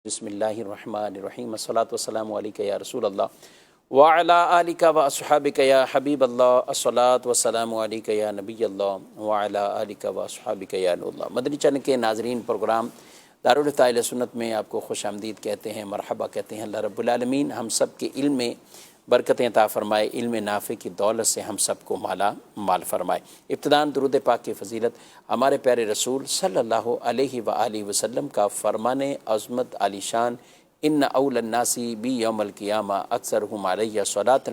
بسم اللہ الرحمن الرحیم الصلاۃ والسلام علیک یا رسول اللہ وعلی آلک و اصحابک یا حبیب اللہ الصلاۃ والسلام علیک یا نبی اللہ وعلی آلک و اصحابک یا نور اللہ۔ مدنی چینل کے ناظرین، پروگرام دارالفتہ اہل سنت میں آپ کو خوش آمدید کہتے ہیں، مرحبا کہتے ہیں۔ اللہ رب العالمین ہم سب کے علم میں برکتیں عطا فرمائے، علم نافع کی دولت سے ہم سب کو مالا مال فرمائے۔ ابتداً درود پاک کی فضیلت ہمارے پیارے رسول صلی اللہ علیہ وآلہ وسلم کا فرمان عظمت عالی شان، ان اول الناس بی یوم القیامہ اکثرہم علیہ صلاۃ،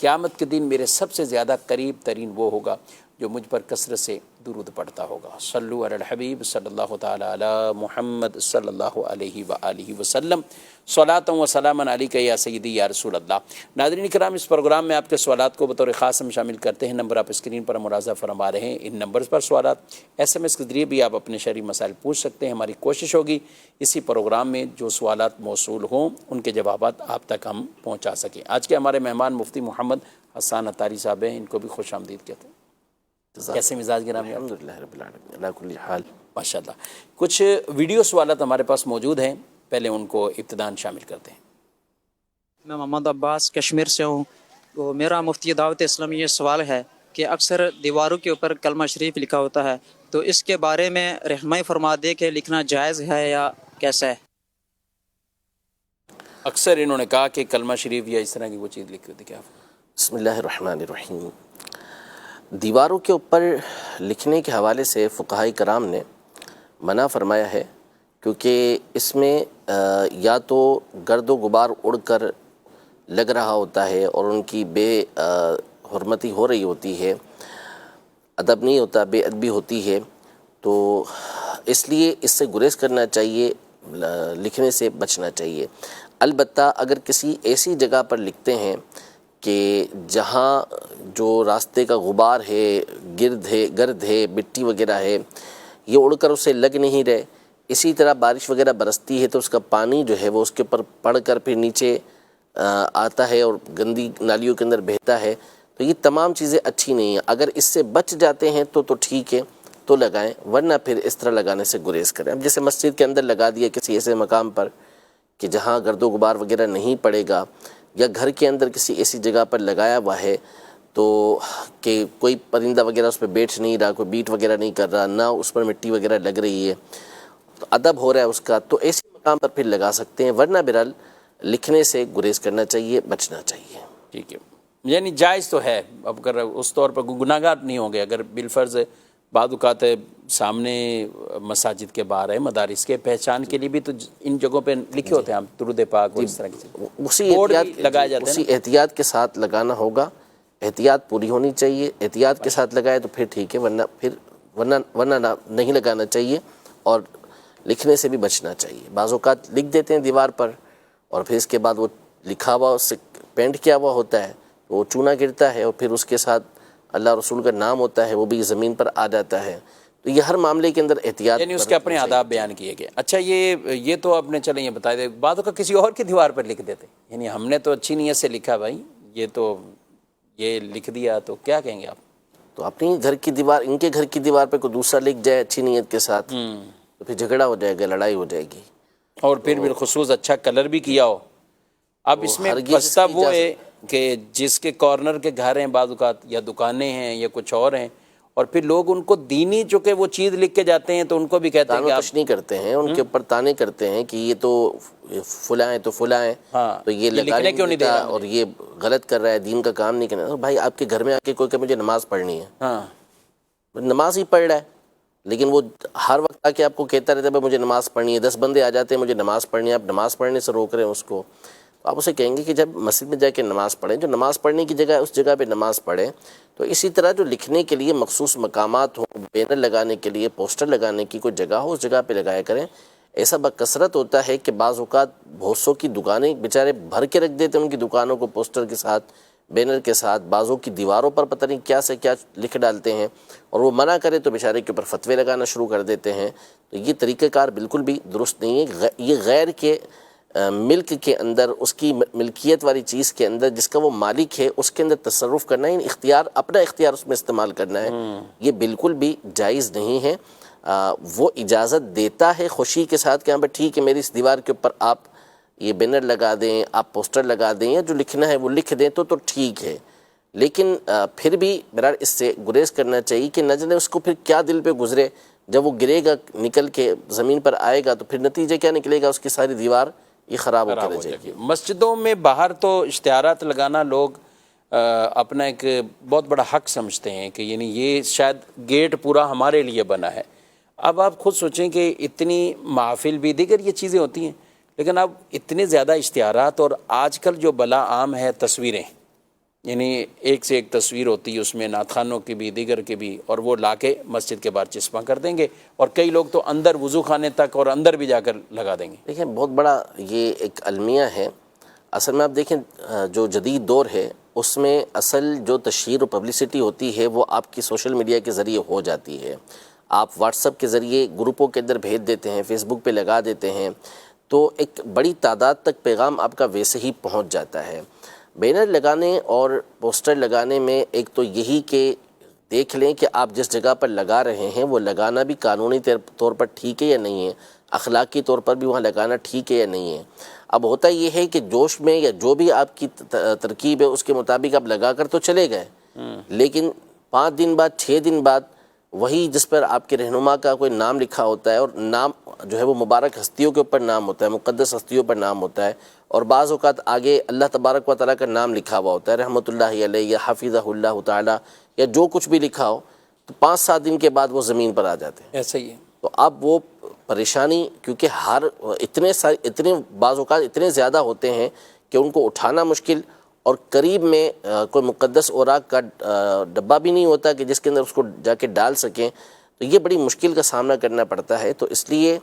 قیامت کے دن میرے سب سے زیادہ قریب ترین وہ ہوگا جو مجھ پر کثرت سے درود پڑھتا ہوگا۔ صلو علی الحبیب صلی اللہ تعالی علی محمد صلی اللہ علیہ وآلہ وسلم، صلاۃ و سلام علیک یا سیدی یا رسول اللہ۔ ناظرین کرام، اس پروگرام میں آپ کے سوالات کو بطور خاص ہم شامل کرتے ہیں۔ نمبر آپ اسکرین پر ملاحظہ فرما رہے ہیں، ان نمبرز پر سوالات SMS کے ذریعے بھی آپ اپنے شرعی مسائل پوچھ سکتے ہیں۔ ہماری کوشش ہوگی اسی پروگرام میں جو سوالات موصول ہوں ان کے جوابات آپ تک ہم پہنچا سکیں۔ آج کے ہمارے مہمان مفتی محمد حسان عطاری صاحب ہیں، ان کو بھی خوش آمدید کہتے ہیں۔ کیسے مزاج گرامی؟ الحمدللہ رب العالمین علی کل حال۔ ماشاءاللہ، کچھ ویڈیو سوالات ہمارے پاس موجود ہیں، پہلے ان کو ابتداً شامل کرتے ہیں۔ میں محمد عباس کشمیر سے ہوں۔ تو میرا مفتی دعوت اسلامی یہ سوال ہے کہ اکثر دیواروں کے اوپر کلمہ شریف لکھا ہوتا ہے، تو اس کے بارے میں رہنمائی فرما دے کہ لکھنا جائز ہے یا کیسا ہے؟ اکثر انہوں نے کہا کہ کلمہ شریف یا اس طرح کی وہ چیز لکھی ہوتی، کیا؟ بسم اللہ الرحمن الرحیم۔ دیواروں کے اوپر لکھنے کے حوالے سے فقہاء کرام نے منع فرمایا ہے، کیونکہ اس میں یا تو گرد و غبار اڑ کر لگ رہا ہوتا ہے اور ان کی بے حرمتی ہو رہی ہوتی ہے، ادب نہیں ہوتا، بے ادبی ہوتی ہے، تو اس لیے اس سے گریز کرنا چاہیے، لکھنے سے بچنا چاہیے۔ البتہ اگر کسی ایسی جگہ پر لکھتے ہیں کہ جہاں جو راستے کا غبار ہے، گرد ہے، مٹی وغیرہ ہے، یہ اڑ کر اسے لگ نہیں رہے، اسی طرح بارش وغیرہ برستی ہے تو اس کا پانی جو ہے وہ اس کے اوپر پڑ کر پھر نیچے آتا ہے اور گندی نالیوں کے اندر بہتا ہے، تو یہ تمام چیزیں اچھی نہیں ہیں۔ اگر اس سے بچ جاتے ہیں تو ٹھیک ہے، تو لگائیں، ورنہ پھر اس طرح لگانے سے گریز کریں۔ اب جیسے مسجد کے اندر لگا دیا کسی ایسے مقام پر کہ جہاں گرد و غبار وغیرہ نہیں پڑے گا، یا گھر کے اندر کسی ایسی جگہ پر لگایا ہوا ہے تو کہ کوئی پرندہ وغیرہ اس پہ بیٹھ نہیں رہا، کوئی بیٹ وغیرہ نہیں کر رہا، نہ اس پر مٹی وغیرہ لگ رہی ہے، تو ادب ہو رہا ہے اس کا، تو ایسے مقام پر پھر لگا سکتے ہیں، ورنہ بہرحال لکھنے سے گریز کرنا چاہیے، بچنا چاہیے۔ ٹھیک ہے، یعنی جائز تو ہے، اب اگر اس طور پر گناہگار نہیں ہوں گے۔ اگر بالفرض بعض اوقات سامنے مساجد کے باہر ہے، مدارس کے پہچان کے لیے بھی تو ان جگہوں پہ لکھے ہوتے ہیں، ہم درود پاک اور اس طرح کی اسی احتیاط کے ساتھ لگانا ہوگا، احتیاط پوری ہونی چاہیے، احتیاط کے ساتھ لگائے تو پھر ٹھیک ہے، ورنہ نہیں لگانا چاہیے، اور لکھنے سے بھی بچنا چاہیے۔ بعض اوقات لکھ دیتے ہیں دیوار پر اور پھر اس کے بعد وہ لکھا ہوا، اس سے پینٹ کیا ہوا ہوتا ہے، وہ چونا گرتا ہے اور پھر اس کے ساتھ اللہ رسول کا نام ہوتا ہے، وہ بھی زمین پر آ جاتا ہے، تو یہ ہر معاملے کے اندر احتیاط، یعنی اس کے اپنے آداب بیان کیے گئے۔ اچھا، یہ تو آپ نے چلیں یہ بتا دیں، بعضوں کا کسی اور کی دیوار پر لکھ دیتے، یعنی ہم نے تو اچھی نیت سے لکھا، بھائی یہ لکھ دیا، تو کیا کہیں گے آپ؟ تو اپنی گھر کی دیوار، ان کے گھر کی دیوار پہ کوئی دوسرا لکھ جائے اچھی نیت کے ساتھ تو پھر جھگڑا ہو جائے گا، لڑائی ہو جائے گی، اور پھر بالخصوص اچھا کلر بھی کیا ہو۔ اب اس میں بستا وہ ہے کہ جس کے کارنر کے گھر ہیں بعض اوقات، یا دکانیں ہیں یا کچھ اور ہیں، اور پھر لوگ ان کو دینی چونکہ وہ چیز لکھ کے جاتے ہیں تو ان کو بھی کہتے ہیں کہ آپ نہیں کرتے ہیں، ان کے اوپر تانے کرتے ہیں کہ یہ تو فلاں تو فلاں ہیں، تو یہ لکھنے کیوں نہیں دے رہا اور یہ غلط کر رہا ہے، دین کا کام نہیں کرنا۔ بھائی آپ کے گھر میں آ کے کوئی کہ مجھے نماز پڑھنی ہے، نماز ہی پڑھ رہا ہے، لیکن وہ ہر وقت آ کے آپ کو کہتا رہتا ہے مجھے نماز پڑھنی ہے، 10 بندے آ جاتے ہیں مجھے نماز پڑھنی ہے، آپ نماز پڑھنے سے روک رہے ہیں اس کو، تو آپ اسے کہیں گے کہ جب مسجد میں جا کے نماز پڑھیں، جو نماز پڑھنے کی جگہ ہے اس جگہ پہ نماز پڑھیں۔ تو اسی طرح جو لکھنے کے لیے مخصوص مقامات ہوں، بینر لگانے کے لیے، پوسٹر لگانے کی کوئی جگہ ہو، اس جگہ پہ لگایا کریں۔ ایسا بکثرت ہوتا ہے کہ بعض اوقات بہت سو کی دکانیں بیچارے بھر کے رکھ دیتے ہیں ان کی دکانوں کو پوسٹر کے ساتھ، بینر کے ساتھ، بعضوں کی دیواروں پر پتہ نہیں کیا سے کیا لکھ ڈالتے ہیں، اور وہ منع کرے تو بیچارے کے اوپر فتوے لگانا شروع کر دیتے ہیں۔ تو یہ طریقہ کار بالکل بھی درست نہیں ہے۔ یہ غیر کے ملک کے اندر، اس کی ملکیت والی چیز کے اندر جس کا وہ مالک ہے، اس کے اندر تصرف کرنا ہے، اپنا اختیار اس میں استعمال کرنا ہے، یہ بالکل بھی جائز نہیں ہے۔ وہ اجازت دیتا ہے خوشی کے ساتھ کہ ہاں بھائی ٹھیک ہے میری اس دیوار کے اوپر آپ یہ بینر لگا دیں، آپ پوسٹر لگا دیں، یا جو لکھنا ہے وہ لکھ دیں تو ٹھیک ہے، لیکن پھر بھی بہرحال اس سے گریز کرنا چاہیے کہ نہ جانے اس کو پھر کیا دل پہ گزرے، جب وہ گرے گا نکل کے زمین پر آئے گا تو پھر نتیجہ کیا نکلے گا، اس کی ساری دیوار یہ خراب ہو کر رہ جائے گی۔ مسجدوں میں باہر تو اشتہارات لگانا لوگ اپنا ایک بہت بڑا حق سمجھتے ہیں کہ یعنی یہ شاید گیٹ پورا ہمارے لیے بنا ہے۔ اب آپ خود سوچیں کہ اتنی محافل بھی دیگر یہ چیزیں ہوتی ہیں، لیکن اب اتنے زیادہ اشتہارات، اور آج کل جو بلا عام ہے تصویریں، یعنی ایک سے ایک تصویر ہوتی ہے، اس میں نعت خوانوں کی بھی دیگر کی بھی، اور وہ لا کے مسجد کے باہر چسپاں کر دیں گے، اور کئی لوگ تو اندر وضو خانے تک اور اندر بھی جا کر لگا دیں گے۔ دیکھیں بہت بڑا یہ ایک المیہ ہے اصل میں۔ آپ دیکھیں جو جدید دور ہے اس میں اصل جو تشہیر و پبلسٹی ہوتی ہے وہ آپ کی سوشل میڈیا کے ذریعے ہو جاتی ہے۔ آپ واٹس ایپ کے ذریعے گروپوں کے اندر بھیج دیتے ہیں، فیس بک پہ لگا دیتے ہیں، تو ایک بڑی تعداد تک پیغام آپ کا ویسے ہی پہنچ جاتا ہے۔ بینر لگانے اور پوسٹر لگانے میں ایک تو یہی کہ دیکھ لیں کہ آپ جس جگہ پر لگا رہے ہیں وہ لگانا بھی قانونی طور پر ٹھیک ہے یا نہیں ہے، اخلاقی طور پر بھی وہاں لگانا ٹھیک ہے یا نہیں ہے۔ اب ہوتا یہ ہے کہ جوش میں یا جو بھی آپ کی ترکیب ہے اس کے مطابق آپ لگا کر تو چلے گئے، لیکن 5 دن بعد 6 دن بعد وہی جس پر آپ کے رہنما کا کوئی نام لکھا ہوتا ہے، اور نام جو ہے وہ مبارک ہستیوں کے اوپر نام ہوتا ہے، مقدس ہستیوں پر نام ہوتا ہے، اور بعض اوقات آگے اللہ تبارک و تعالیٰ کا نام لکھا ہوا ہوتا ہے، رحمۃ اللہ علیہ یا حفظہ اللہ تعالیٰ یا جو کچھ بھی لکھا ہو، تو 5-7 دن کے بعد وہ زمین پر آ جاتے ہیں۔ ایسا ہی ہے۔ تو اب وہ پریشانی کیونکہ اتنے بعض اوقات اتنے زیادہ ہوتے ہیں کہ ان کو اٹھانا مشکل، اور قریب میں کوئی مقدس اوراق کا ڈبہ بھی نہیں ہوتا کہ جس کے اندر اس کو جا کے ڈال سکیں، تو یہ بڑی مشکل کا سامنا کرنا پڑتا ہے۔ تو اس لیے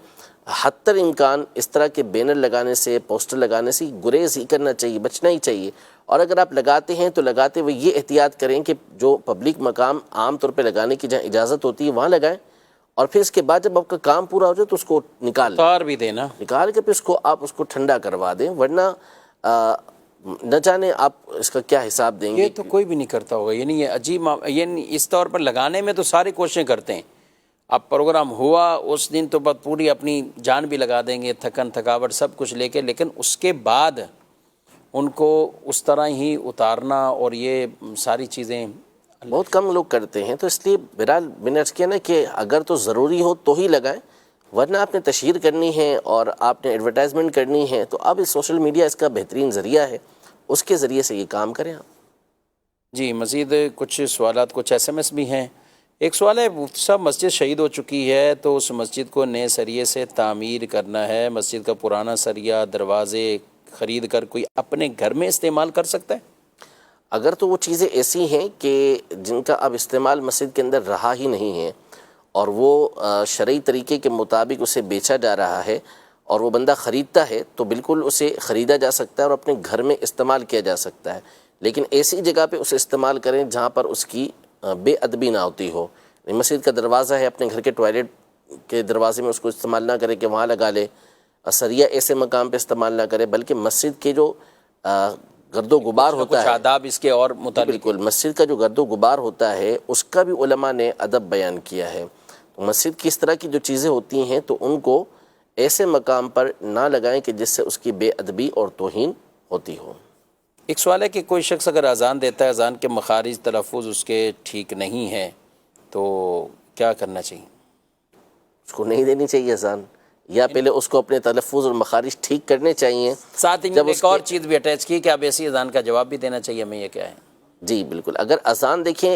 حتی الامکان اس طرح کے بینر لگانے سے، پوسٹر لگانے سے گریز ہی کرنا چاہیے، بچنا ہی چاہیے، اور اگر آپ لگاتے ہیں تو لگاتے ہوئے یہ احتیاط کریں کہ جو پبلک مقام عام طور پہ لگانے کی جہاں اجازت ہوتی ہے وہاں لگائیں، اور پھر اس کے بعد جب آپ کا کام پورا ہو جائے تو اس کو نکال بھی دینا، نکال کے پھر آپ اس کو ٹھنڈا کروا دیں، ورنہ نہ جانے آپ اس کا کیا حساب دیں گے۔ یہ تو کوئی بھی نہیں کرتا ہوگا، یعنی یہ عجیب، یعنی اس طور پر لگانے میں تو ساری کوششیں کرتے ہیں۔ اب پروگرام ہوا اس دن تو بس پوری اپنی جان بھی لگا دیں گے، تھکن تھکاوٹ سب کچھ لے کے، لیکن اس کے بعد ان کو اس طرح ہی اتارنا اور یہ ساری چیزیں بہت کم لوگ کرتے ہیں۔ تو اس لیے بہرحال میں نے عرض کیا نا کہ اگر تو ضروری ہو تو ہی لگائیں، ورنہ آپ نے تشہیر کرنی ہے اور آپ نے ایڈورٹائزمنٹ کرنی ہے تو اب اس سوشل میڈیا اس کا بہترین ذریعہ ہے، اس کے ذریعے سے یہ کام کریں آپ۔ جی مزید کچھ سوالات، کچھ ایس ایم ایس بھی ہیں۔ ایک سوال ہے، مفتی صاحب مسجد شہید ہو چکی ہے تو اس مسجد کو نئے سریے سے تعمیر کرنا ہے، مسجد کا پرانا سریہ دروازے خرید کر کوئی اپنے گھر میں استعمال کر سکتا ہے؟ اگر تو وہ چیزیں ایسی ہیں کہ جن کا اب استعمال مسجد کے اندر رہا ہی نہیں ہے اور وہ شرعی طریقے کے مطابق اسے بیچا جا رہا ہے اور وہ بندہ خریدتا ہے تو بالکل اسے خریدا جا سکتا ہے اور اپنے گھر میں استعمال کیا جا سکتا ہے، لیکن ایسی جگہ پہ اسے استعمال کریں جہاں پر اس کی بے ادبی نہ ہوتی ہو۔ مسجد کا دروازہ ہے، اپنے گھر کے ٹوائلٹ کے دروازے میں اس کو استعمال نہ کرے کہ وہاں لگا لے، سریہ ایسے مقام پہ استعمال نہ کرے، بلکہ مسجد کے جو گرد و غبار ہوتا ہے، آداب اس کے اور متعلق، بالکل مسجد کا جو گرد و غبار ہوتا ہے اس کا بھی علماء نے ادب بیان کیا ہے۔ تو مسجد کی اس طرح کی جو چیزیں ہوتی ہیں تو ان کو ایسے مقام پر نہ لگائیں کہ جس سے اس کی بے ادبی اور توہین ہوتی ہو۔ ایک سوال ہے کہ کوئی شخص اگر اذان دیتا ہے، اذان کے مخارج تلفظ اس کے ٹھیک نہیں ہے تو کیا کرنا چاہیے؟ اس کو نہیں دینی چاہیے اذان، یا پہلے اس کو اپنے تلفظ اور مخارج ٹھیک کرنے چاہیے۔ ساتھ ہی ایک اور چیز بھی اٹیچ کی کہ اب ایسی اذان کا جواب بھی دینا چاہیے ہمیں، یہ کیا ہے؟ جی بالکل، اگر اذان دیکھیں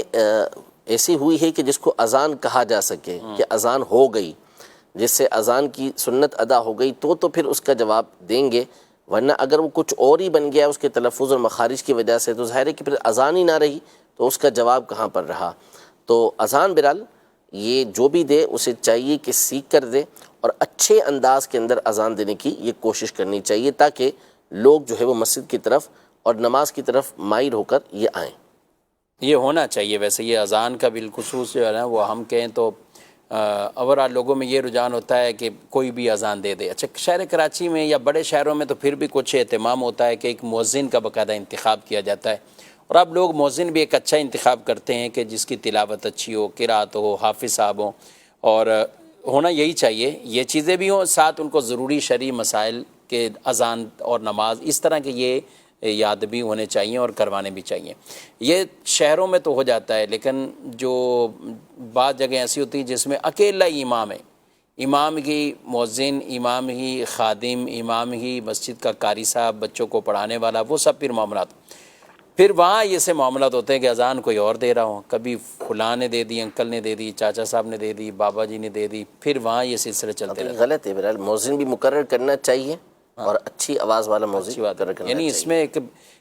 ایسی ہوئی ہے کہ جس کو اذان کہا جا سکے کہ اذان ہو گئی، جس سے اذان کی سنت ادا ہو گئی تو پھر اس کا جواب دیں گے، ورنہ اگر وہ کچھ اور ہی بن گیا اس کے تلفظ اور مخارج کی وجہ سے تو ظاہر ہے کہ پھر اذان ہی نہ رہی تو اس کا جواب کہاں پر رہا۔ تو اذان بہرحال یہ جو بھی دے اسے چاہیے کہ سیکھ کر دے اور اچھے انداز کے اندر اذان دینے کی یہ کوشش کرنی چاہیے تاکہ لوگ جو ہے وہ مسجد کی طرف اور نماز کی طرف مائل ہو کر یہ آئیں۔ یہ ہونا چاہیے ویسے، یہ اذان کا بالخصوص جو ہے نا وہ ہم کہیں تو اوورآل لوگوں میں یہ رجحان ہوتا ہے کہ کوئی بھی اذان دے دے۔ اچھا شہر کراچی میں یا بڑے شہروں میں تو پھر بھی کچھ اہتمام ہوتا ہے کہ ایک مؤذن کا باقاعدہ انتخاب کیا جاتا ہے، اور اب لوگ مؤذن بھی ایک اچھا انتخاب کرتے ہیں کہ جس کی تلاوت اچھی ہو، قرات ہو، حافظ صاحب ہوں، اور ہونا یہی چاہیے، یہ چیزیں بھی ہوں، ساتھ ان کو ضروری شرعی مسائل کے اذان اور نماز اس طرح کے یہ یاد بھی ہونے چاہیے اور کروانے بھی چاہیے۔ یہ شہروں میں تو ہو جاتا ہے، لیکن جو بعض جگہ ایسی ہوتی ہیں جس میں اکیلا ہی امام ہے، امام ہی مؤذن، امام ہی خادم، امام ہی مسجد کا قاری صاحب، بچوں کو پڑھانے والا، وہ سب پھر معاملات، پھر وہاں یہ سے معاملات ہوتے ہیں کہ اذان کوئی اور دے رہا ہو، کبھی فلاں نے دے دی، انکل نے دے دی، چاچا صاحب نے دے دی، بابا جی نے دے دی، پھر وہاں یہ سلسلے چلتے یہ رہتے ہیں۔ غلط ہے، بہرحال مؤذن بھی مقرر کرنا چاہیے اور اچھی آواز والا مؤذن اچھی بات مقرر ہے، کرنا یعنی اس چاہیے، میں ایک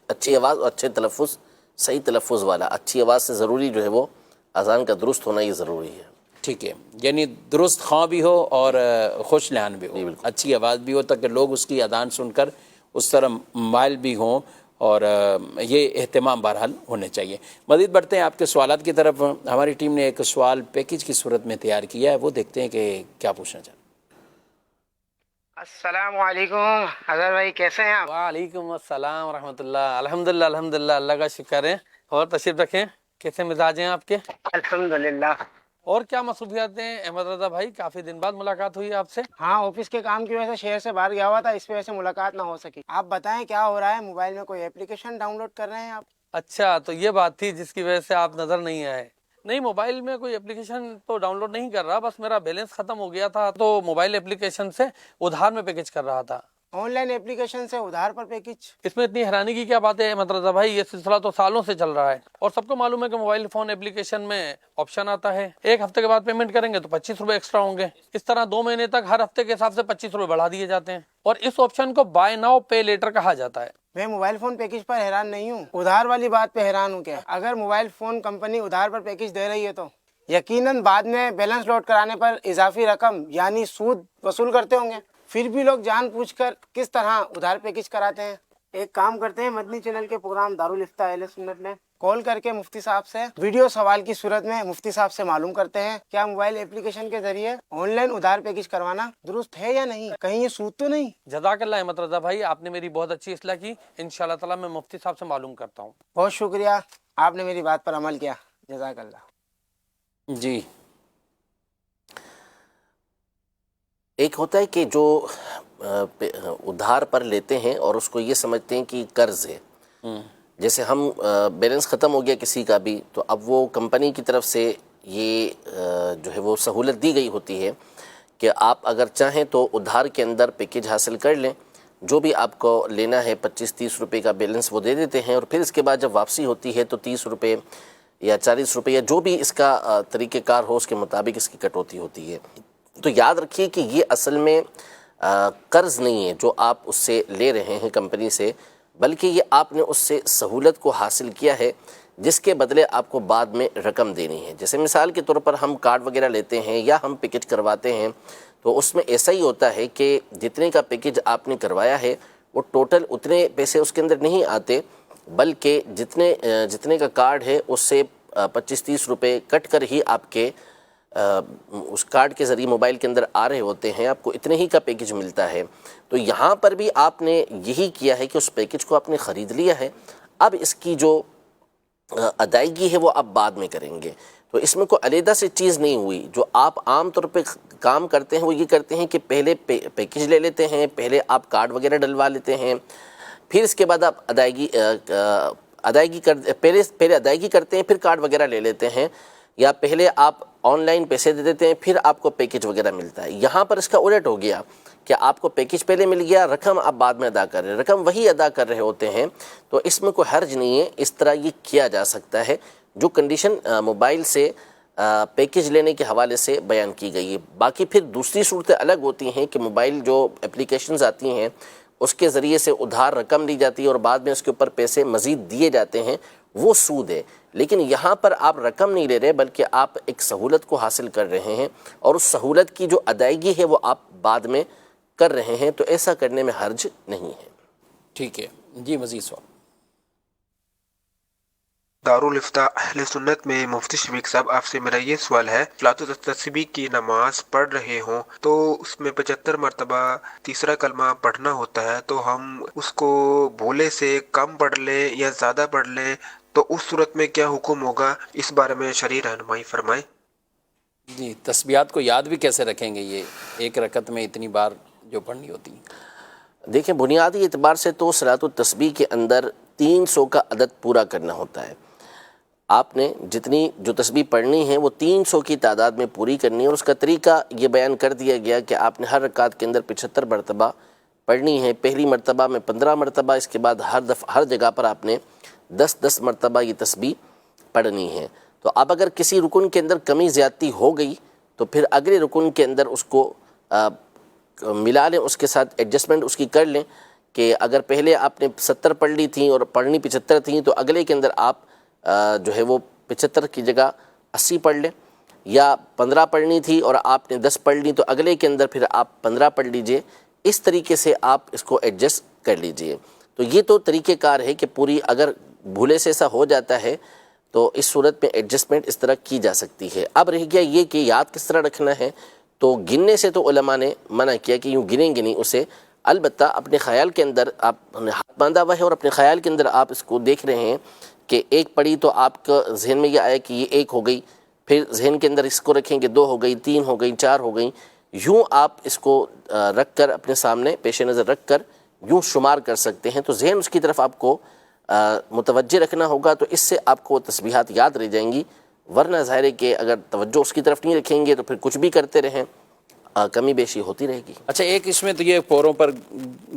اچھی آواز اور اچھے تلفظ، صحیح تلفظ والا، اچھی آواز سے ضروری جو ہے وہ اذان کا درست ہونا یہ ضروری ہے۔ ٹھیک ہے، یعنی درست خواں بھی ہو اور خوش لحن بھی ہو، جی بالکل۔ اچھی آواز بھی ہو تاکہ لوگ اس کی اذان سن کر اس طرح مائل بھی ہوں، اور یہ اہتمام بہرحال ہونے چاہیے۔ مزید بڑھتے ہیں آپ کے سوالات کی طرف۔ ہماری ٹیم نے ایک سوال پیکج کی صورت میں تیار کیا ہے، وہ دیکھتے ہیں کہ کیا پوچھنا چاہتے ہیں۔ السلام علیکم اظہر بھائی، کیسے ہیں آپ؟ وعلیکم السلام ورحمۃ اللہ۔ الحمدللہ الحمدللہ، اللہ کا شکر ہے۔ اور تشریف رکھیں، کیسے مزاج ہیں آپ کے؟ الحمدللہ۔ اور کیا مصروفیات ہیں احمد رضا بھائی؟ کافی دن بعد ملاقات ہوئی آپ سے۔ ہاں، آفس کے کام کی وجہ سے شہر سے باہر گیا ہوا تھا، اس وجہ سے ملاقات نہ ہو سکی۔ آپ بتائیں کیا ہو رہا ہے؟ موبائل میں کوئی اپلیکیشن ڈاؤن لوڈ کر رہے ہیں آپ؟ اچھا، تو یہ بات تھی جس کی وجہ سے آپ نظر نہیں آئے۔ نہیں، موبائل میں کوئی اپلیکیشن تو ڈاؤن لوڈ نہیں کر رہا، بس میرا بیلنس ختم ہو گیا تھا تو موبائل اپلیکیشن سے ادھار میں پیکج کر رہا تھا۔ آن لائن اپلیکیشن سے ادھار پر پیکج؟ اس میں اتنی حیرانی کی کیا بات ہے احمد رضا بھائی؟ یہ سلسلہ تو سالوں سے چل رہا ہے، اور سب کو معلوم ہے کہ موبائل فون اپلیکیشن میں آپشن آتا ہے، ایک ہفتے کے بعد پیمنٹ کریں گے تو 25 روپے ایکسٹرا ہوں گے۔ اس طرح 2 مہینے تک ہر ہفتے کے حساب سے 25 روپے بڑھا دیے جاتے ہیں، اور اس آپشن کو بائی ناؤ پے لیٹر کہا جاتا ہے۔ میں موبائل فون پیکج پر حیران نہیں ہوں، ادھار والی بات پہ حیران ہوں۔ کیا اگر موبائل فون کمپنی ادھار پر پیکج دے رہی ہے تو یقیناً بعد میں بیلنس لوڈ کرانے پر اضافی رقم یعنی سود وصول کرتے ہوں گے، پھر بھی لوگ جان پوچھ کر کس طرح ادھار پیکج کراتے ہیں۔ ایک کام کرتے ہیں، مدنی چینل کے پروگرام دارالفتہ اہل سنت میں کال کر کے مفتی صاحب سے ویڈیو سوال کی صورت میں مفتی صاحب سے معلوم کرتے ہیں کیا موبائل اپلیکیشن کے ذریعے آن لائن ادھار پیکج کروانا درست ہے یا نہیں، کہیں یہ سود تو نہیں۔ جزاک اللہ احمد رضا بھائی، آپ نے میری بہت اچھی اصلاح کی، انشاءاللہ تعالی میں مفتی صاحب سے معلوم کرتا ہوں۔ بہت شکریہ، آپ نے میری بات پر عمل کیا، جزاک اللہ۔ جی، ایک ہوتا ہے کہ جو ادھار پر لیتے ہیں اور اس کو یہ سمجھتے ہیں کہ قرض ہے، جیسے ہم بیلنس ختم ہو گیا کسی کا بھی تو اب وہ کمپنی کی طرف سے یہ جو ہے وہ سہولت دی گئی ہوتی ہے کہ آپ اگر چاہیں تو ادھار کے اندر پیکج حاصل کر لیں، جو بھی آپ کو لینا ہے 25-30 روپے کا بیلنس وہ دے دیتے ہیں، اور پھر اس کے بعد جب واپسی ہوتی ہے تو 30 روپے یا 40 روپے یا جو بھی اس کا طریقہ کار ہو اس کے مطابق اس کی کٹوتی ہوتی ہے۔ تو یاد رکھیے کہ یہ اصل میں قرض نہیں ہے جو آپ اس سے لے رہے ہیں کمپنی سے، بلکہ یہ آپ نے اس سے سہولت کو حاصل کیا ہے جس کے بدلے آپ کو بعد میں رقم دینی ہے۔ جیسے مثال کے طور پر ہم کارڈ وغیرہ لیتے ہیں یا ہم پیکج کرواتے ہیں تو اس میں ایسا ہی ہوتا ہے کہ جتنے کا پیکج آپ نے کروایا ہے وہ ٹوٹل اتنے پیسے اس کے اندر نہیں آتے، بلکہ جتنے کا کارڈ ہے اس سے 25-30 روپے کٹ کر ہی آپ کے اس کارڈ کے ذریعے موبائل کے اندر آ رہے ہوتے ہیں، آپ کو اتنے ہی کا پیکج ملتا ہے۔ تو یہاں پر بھی آپ نے یہی کیا ہے کہ اس پیکج کو آپ نے خرید لیا ہے، اب اس کی جو ادائیگی ہے وہ آپ بعد میں کریں گے۔ تو اس میں کوئی علیحدہ سے چیز نہیں ہوئی۔ جو آپ عام طور پہ کام کرتے ہیں وہ یہ کرتے ہیں کہ پہلے پیکج لے لیتے ہیں، پہلے آپ کارڈ وغیرہ ڈلوا لیتے ہیں، پھر اس کے بعد آپ پہلے ادائیگی کرتے ہیں، پھر کارڈ وغیرہ لے لیتے ہیں، یا پہلے آپ آن لائن پیسے دے دیتے ہیں پھر آپ کو پیکج وغیرہ ملتا ہے۔ یہاں پر اس کا الٹ ہو گیا کہ آپ کو پیکج پہلے مل گیا، رقم آپ بعد میں ادا کر رہے ہیں، رقم وہی ادا کر رہے ہوتے ہیں، تو اس میں کوئی حرج نہیں ہے، اس طرح یہ کیا جا سکتا ہے جو کنڈیشن موبائل سے پیکج لینے کے حوالے سے بیان کی گئی ہے۔ باقی پھر دوسری صورتیں الگ ہوتی ہیں کہ موبائل جو اپلیکیشنز آتی ہیں اس کے ذریعے سے ادھار رقم لی جاتی ہے اور بعد میں اس کے اوپر پیسے مزید دیے جاتے ہیں، وہ سود ہے۔ لیکن یہاں پر آپ رقم نہیں لے رہے بلکہ آپ ایک سہولت کو حاصل کر رہے ہیں، اور اس سہولت کی جو ادائیگی ہے وہ آپ بعد میں کر رہے ہیں، تو ایسا کرنے میں حرج نہیں ہے۔ ٹھیک ہے جی، مزید سوال۔ دارالفتہ اہل سنت میں مفتی شفیق صاحب، آپ سے میرا یہ سوال ہے، صلاۃ التسبیح کی نماز پڑھ رہے ہوں تو اس میں 75 مرتبہ تیسرا کلمہ پڑھنا ہوتا ہے، تو ہم اس کو بھولے سے کم پڑھ لیں یا زیادہ پڑھ لیں تو اس صورت میں کیا حکم ہوگا؟ اس بارے میں شرعی رہنمائی فرمائیں۔ جی تسبیحات کو یاد بھی کیسے رکھیں گے، یہ ایک رکعت میں اتنی بار جو پڑھنی ہوتی ہیں؟ دیکھیں بنیادی اعتبار سے تو صلاۃ التسبیح کے اندر 300 کا عدد پورا کرنا ہوتا ہے. آپ نے جتنی جو تسبیح پڑھنی ہے وہ 300 کی تعداد میں پوری کرنی ہے، اور اس کا طریقہ یہ بیان کر دیا گیا کہ آپ نے ہر رکعت کے اندر 75 مرتبہ پڑھنی ہے. پہلی مرتبہ میں 15 مرتبہ، اس کے بعد ہر جگہ پر آپ نے 10 مرتبہ یہ تسبیح پڑھنی ہے. تو اب اگر کسی رکن کے اندر کمی زیادتی ہو گئی تو پھر اگلے رکن کے اندر اس کو ملا لیں، اس کے ساتھ ایڈجسٹمنٹ اس کی کر لیں کہ اگر پہلے آپ نے 70 پڑھ لی تھیں اور پڑھنی 75 تھیں تو اگلے کے اندر آپ جو ہے وہ 75 کی جگہ 80 پڑھ لیں، یا 15 پڑھنی تھی اور آپ نے 10 پڑھ لی تو اگلے کے اندر پھر آپ 15 پڑھ لیجئے. اس طریقے سے آپ اس کو ایڈجسٹ کر لیجئے. تو یہ تو طریقہ کار ہے کہ پوری اگر بھولے سے ایسا ہو جاتا ہے تو اس صورت میں ایڈجسٹمنٹ اس طرح کی جا سکتی ہے. اب رہ گیا یہ کہ یاد کس طرح رکھنا ہے، تو گننے سے تو علماء نے منع کیا کہ یوں گنیں گے نہیں اسے، البتہ اپنے خیال کے اندر آپ نے ہاتھ باندھا ہوا ہے اور اپنے خیال کے اندر آپ اس کو دیکھ رہے ہیں کہ ایک پڑھی تو آپ کا ذہن میں یہ آیا کہ یہ ایک ہو گئی، پھر ذہن کے اندر اس کو رکھیں کہ 2 ہو گئی، 3 ہو گئی، 4 ہو گئیں. یوں آپ اس کو رکھ کر اپنے سامنے پیش نظر رکھ کر یوں شمار کر سکتے ہیں. تو ذہن اس کی طرف آپ کو متوجہ رکھنا ہوگا، تو اس سے آپ کو تسبیحات یاد رہ جائیں گی. ورنہ ظاہر ہے کہ اگر توجہ اس کی طرف نہیں رکھیں گے تو پھر کچھ بھی کرتے رہیں، کمی بیشی ہوتی رہے گی. اچھا ایک اس میں تو یہ پوروں پر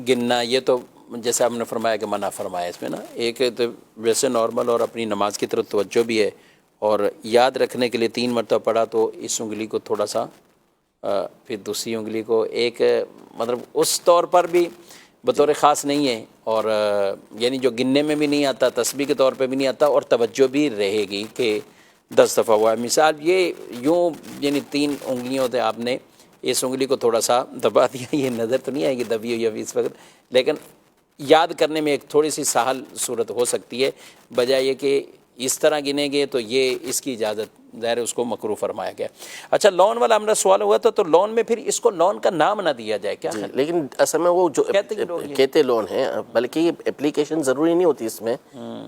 گننا، یہ تو جیسے آپ نے فرمایا کہ منع فرمایا اس میں نا، ایک تو ویسے نارمل اور اپنی نماز کی طرف توجہ بھی ہے، اور یاد رکھنے کے لیے 3 مرتبہ پڑھا تو اس انگلی کو تھوڑا سا پھر دوسری انگلی کو ایک مطلب اس طور پر بھی بطور خاص نہیں ہے، اور یعنی جو گننے میں بھی نہیں آتا، تسبیح کے طور پہ بھی نہیں آتا، اور توجہ بھی رہے گی کہ 10 دفعہ ہوا ہے. مثال یہ یوں یعنی 3 انگلیوں سے آپ نے اس انگلی کو تھوڑا سا دبا دیا، یہ نظر تو نہیں آئے گی دبی ہوئی ابھی اس وقت، لیکن یاد کرنے میں ایک تھوڑی سی سہل صورت ہو سکتی ہے، بجائے یہ کہ اس طرح گنیں گے تو یہ اس کی اجازت ظاہر اس کو مکروہ فرمایا گیا. اچھا لون والا ہمارا سوال ہوا تھا، تو لون میں پھر اس کو لون کا نام نہ دیا جائے کیا؟ لیکن اصل میں وہ جو کہتے لون ہیں، بلکہ یہ اپلیکیشن ضروری نہیں ہوتی، اس میں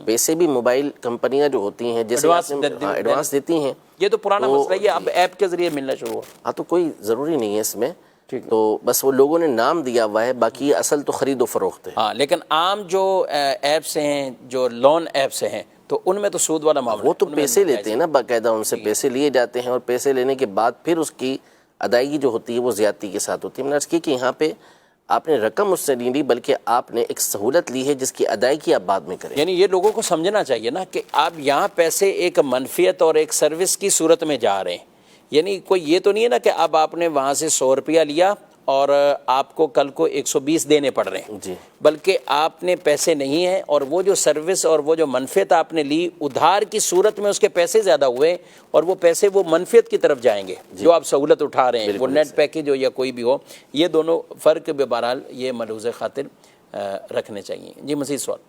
پیسے بھی موبائل کمپنیاں جو ہوتی ہیں جیسے ایڈوانس دیتی ہیں. یہ تو پرانا مسئلہ ہے، اب ایپ کے ذریعے ملنا شروع ہوا. ہاں تو کوئی ضروری نہیں ہے اس میں، تو بس وہ لوگوں نے نام دیا ہوا ہے، باقی اصل تو خرید و فروخت ہے. ہاں لیکن عام جو ایپس ہیں، جو لون ایپس ہیں، تو ان میں تو سود والا معاملہ، وہ تو پیسے لیتے ہیں نا باقاعدہ، ان سے پیسے لیے جاتے ہیں، اور پیسے لینے کے بعد پھر اس کی ادائیگی جو ہوتی ہے وہ زیادتی کے ساتھ ہوتی ہے. میں نے عرض کی کہ یہاں پہ آپ نے رقم اس سے نہیں لی، بلکہ آپ نے ایک سہولت لی ہے جس کی ادائیگی آپ بعد میں کریں. یعنی یہ لوگوں کو سمجھنا چاہیے نا کہ آپ یہاں پیسے ایک منفیت اور ایک سروس کی صورت میں جا رہے ہیں. یعنی کوئی یہ تو نہیں ہے نا کہ اب آپ نے وہاں سے 100 روپیہ لیا اور آپ کو کل کو 120 دینے پڑ رہے ہیں، جی، بلکہ آپ نے پیسے نہیں ہیں، اور وہ جو سروس اور وہ جو منفیت آپ نے لی ادھار کی صورت میں اس کے پیسے زیادہ ہوئے، اور وہ پیسے وہ منفیت کی طرف جائیں گے جو آپ سہولت اٹھا رہے ہیں، وہ نیٹ پیکیج ہو یا کوئی بھی ہو. یہ دونوں فرق بہرحال یہ ملحوظ خاطر رکھنے چاہیے. جی مزید سوال.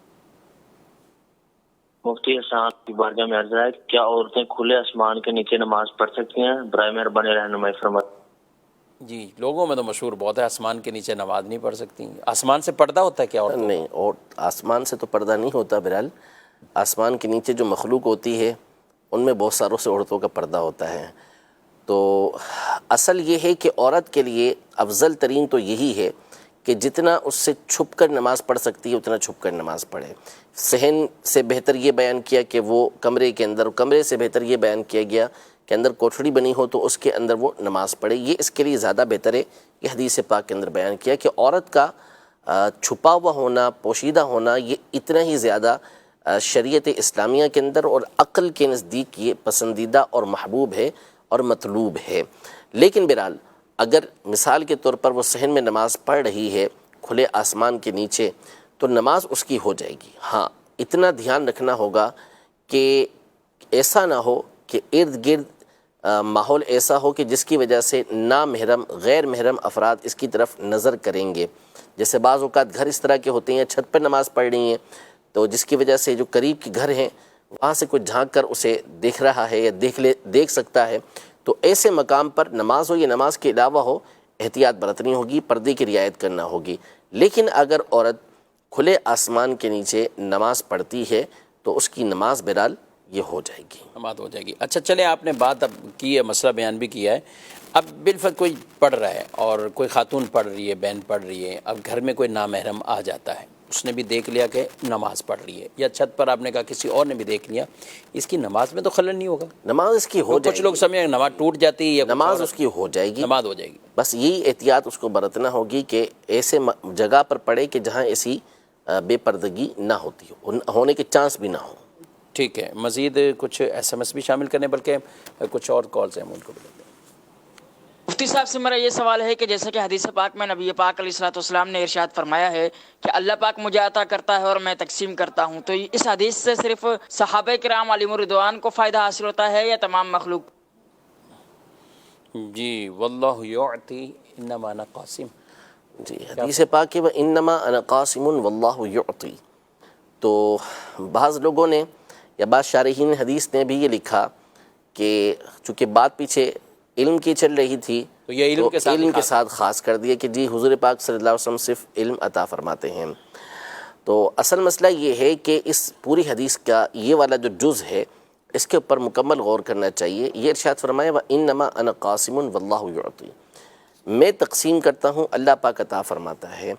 مفتی صاحب کی بارگاہ میں عرض ہے، کیا عورتیں کھلے آسمان کے نیچے نماز پڑھ سکتی ہیں؟ برائے مہربانی رہنمائی فرمائیں. جی لوگوں میں تو مشہور بہت ہے آسمان کے نیچے نماز نہیں پڑھ سکتی. آسمان سے پردہ ہوتا ہے کیا؟ اور نہیں، اور آسمان سے تو پردہ نہیں ہوتا. بہرحال آسمان کے نیچے جو مخلوق ہوتی ہے ان میں بہت ساروں سے عورتوں کا پردہ ہوتا ہے. تو اصل یہ ہے کہ عورت کے لیے افضل ترین تو یہی ہے کہ جتنا اس سے چھپ کر نماز پڑھ سکتی ہے اتنا چھپ کر نماز پڑھے. صحن سے بہتر یہ بیان کیا کہ وہ کمرے کے اندر، کمرے سے بہتر یہ بیان کیا گیا کہ اندر کوٹھڑی بنی ہو تو اس کے اندر وہ نماز پڑھے. یہ اس کے لیے زیادہ بہتر ہے. یہ حدیث پاک کے اندر بیان کیا کہ عورت کا چھپا ہوا ہونا، پوشیدہ ہونا، یہ اتنا ہی زیادہ شریعت اسلامیہ کے اندر اور عقل کے نزدیک یہ پسندیدہ اور محبوب ہے اور مطلوب ہے. لیکن بہرحال اگر مثال کے طور پر وہ صحن میں نماز پڑھ رہی ہے کھلے آسمان کے نیچے تو نماز اس کی ہو جائے گی. ہاں اتنا دھیان رکھنا ہوگا کہ ایسا نہ ہو کہ ارد گرد ماحول ایسا ہو کہ جس کی وجہ سے نامحرم غیر محرم افراد اس کی طرف نظر کریں گے. جیسے بعض اوقات گھر اس طرح کے ہوتے ہیں، چھت پر نماز پڑھ رہی ہیں تو جس کی وجہ سے جو قریب کے گھر ہیں وہاں سے کوئی جھانک کر اسے دیکھ رہا ہے یا دیکھ سکتا ہے. تو ایسے مقام پر نماز ہو یا نماز کے علاوہ ہو احتیاط برتنی ہوگی، پردے کی رعایت کرنا ہوگی. لیکن اگر عورت کھلے آسمان کے نیچے نماز پڑھتی ہے تو اس کی نماز بہرحال یہ ہو جائے گی، بات ہو جائے گی۔ اچھا چلے، آپ نے بات اب کی ہے، مسئلہ بیان بھی کیا ہے۔ اب بالفرض کوئی پڑھ رہا ہے اور کوئی خاتون پڑھ رہی ہے، بہن پڑھ رہی ہے، اب گھر میں کوئی نامحرم آ جاتا ہے، اس نے بھی دیکھ لیا کہ نماز پڑھ رہی ہے، یا چھت پر آپ نے کہا کسی اور نے بھی دیکھ لیا، اس کی نماز میں تو خلل نہیں ہوگا؟ نماز اس کی ہو جائے کچھ لوگ گی، سمجھیں نماز ٹوٹ جاتی ہے یا کچھ نماز اور، اس کی ہو جائے گی، نماز ہو جائے گی۔ بس یہی احتیاط اس کو برتنا ہوگی کہ ایسے جگہ پر پڑھے کہ جہاں ایسی بے پردگی نہ ہوتی ہو، ہونے کے چانس بھی نہ ہو۔ ٹھیک ہے، مزید کچھ ایس ایم ایس بھی شامل کرنے، بلکہ کچھ اور کالز ہیں ہم ان کو بھی لیں گے۔ مفتی صاحب سے میرا یہ سوال ہے کہ جیسے کہ حدیث پاک میں نبی پاک علیہ الصلوۃ والسلام نے ارشاد فرمایا ہے کہ اللہ پاک مجھے عطا کرتا ہے اور میں تقسیم کرتا ہوں، تو اس حدیث سے صرف صحابہ کرام علیہم الرضوان کو فائدہ حاصل ہوتا ہے یا تمام مخلوق؟ جی، واللہ یعطی انما انا قاسم۔ جی، حدیث پاک کہ وَإِنَّمَا أَنَا قَاسِمٌ وَاللَّهُ يُعْطِي، تو بعض لوگوں نے یا بعض شارحین حدیث نے بھی یہ لکھا کہ چونکہ بات پیچھے علم کی چل رہی تھی تو یہ علم کے ساتھ خاص کر دیا کہ جی حضور پاک صلی اللہ علیہ وسلم صرف علم عطا فرماتے ہیں۔ تو اصل مسئلہ یہ ہے کہ اس پوری حدیث کا یہ والا جو جز ہے اس کے اوپر مکمل غور کرنا چاہیے۔ یہ ارشاد فرمایا وَإِنَّمَا أَنَا قَاسِمٌ وَاللَّهُ يُعْطِي، میں تقسیم کرتا ہوں، اللہ پاک عطا فرماتا ہے۔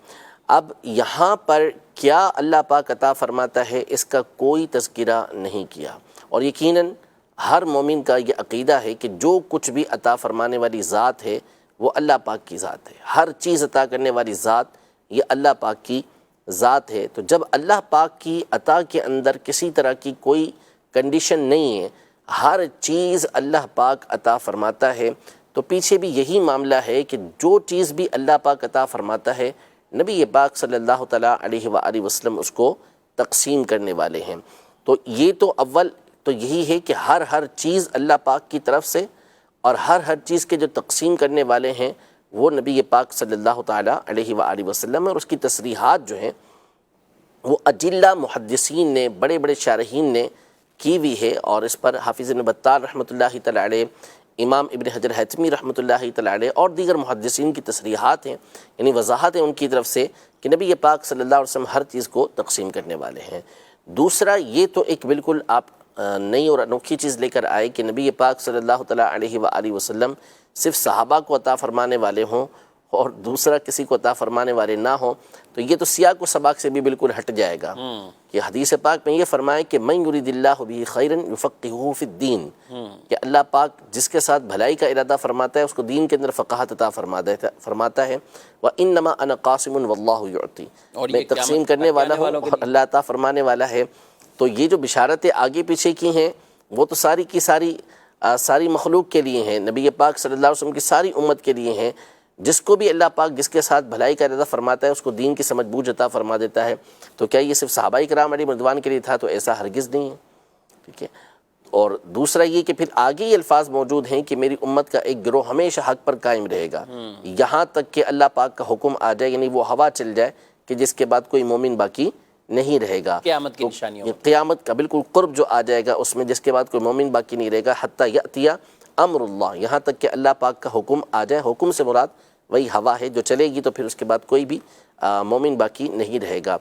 اب یہاں پر کیا اللہ پاک عطا فرماتا ہے اس کا کوئی تذکرہ نہیں کیا، اور یقیناً ہر مومن کا یہ عقیدہ ہے کہ جو کچھ بھی عطا فرمانے والی ذات ہے وہ اللہ پاک کی ذات ہے، ہر چیز عطا کرنے والی ذات یہ اللہ پاک کی ذات ہے۔ تو جب اللہ پاک کی عطا کے اندر کسی طرح کی کوئی کنڈیشن نہیں ہے، ہر چیز اللہ پاک عطا فرماتا ہے، تو پیچھے بھی یہی معاملہ ہے کہ جو چیز بھی اللہ پاک عطا فرماتا ہے نبی پاک صلی اللہ تعالیٰ علیہ وآلہ وسلم اس کو تقسیم کرنے والے ہیں۔ تو یہ تو اول تو یہی ہے کہ ہر چیز اللہ پاک کی طرف سے، اور ہر چیز کے جو تقسیم کرنے والے ہیں وہ نبی پاک صلی اللہ تعالیٰ علیہ وآلہ وسلم ہے، اور اس کی تصریحات جو ہیں وہ اجلہ محدثین نے، بڑے بڑے شارحین نے کی ہوئی ہے، اور اس پر حافظ ابن بطال رحمۃ اللہ تعالیٰ علیہ، امام ابن حجر حیثمی رحمۃ اللہ تعالیٰ علیہ اور دیگر محدثین کی تصریحات ہیں، یعنی وضاحت ہیں ان کی طرف سے کہ نبی پاک صلی اللہ علیہ وسلم ہر چیز کو تقسیم کرنے والے ہیں۔ دوسرا، یہ تو ایک بالکل آپ نئی اور انوکھی چیز لے کر آئے کہ نبی پاک صلی اللہ تعالیٰ علیہ وآلہ وسلم صرف صحابہ کو عطا فرمانے والے ہوں اور دوسرا کسی کو عطا فرمانے والے نہ ہوں، تو یہ تو سیاق و سباق سے بھی بالکل ہٹ جائے گا کہ حدیث پاک میں یہ فرمائے کہ من یرید اللہ بہ خیرا یفقہہ فی الدین، کہ اللہ پاک جس کے ساتھ بھلائی کا ارادہ فرماتا ہے اس کو دین کے اندر فقاہت عطا فرماتا ہے۔ وانما انا قاسم واللہ یعطی، میں تقسیم کرنے والا ہوں اور اللہ عطا فرمانے والا ہے۔ تو یہ جو بشارتیں آگے پیچھے کی ہیں وہ تو ساری کی ساری مخلوق کے لیے ہیں، نبی پاک صلی اللہ علیہ وسلم کی ساری امت کے لیے ہیں۔ جس کو بھی اللہ پاک جس کے ساتھ بھلائی کا ارادہ فرماتا ہے اس کو دین کی سمجھ بوجھ عطا فرما دیتا ہے۔ تو کیا یہ صرف صحابہ کرام علیہم رضوان کے لیے تھا؟ تو ایسا ہرگز نہیں ہے، ٹھیک ہے۔ اور دوسرا یہ کہ پھر آگے یہ الفاظ موجود ہیں کہ میری امت کا ایک گروہ ہمیشہ حق پر قائم رہے گا یہاں تک کہ اللہ پاک کا حکم آ جائے، یعنی وہ ہوا چل جائے کہ جس کے بعد کوئی مومن باقی نہیں رہے گا۔ قیامت کی نشانیوں، قیامت کا بالکل قرب جو آ جائے گا اس میں، جس کے بعد کوئی مومن باقی نہیں رہے گا، حتی یأتی امر اللہ، یہاں تک کہ اللہ پاک کا حکم آ جائے۔ حکم سے مراد وہی ہوا ہے جو چلے گی، تو پھر اس کے بعد کوئی بھی مومن باقی نہیں رہے گا۔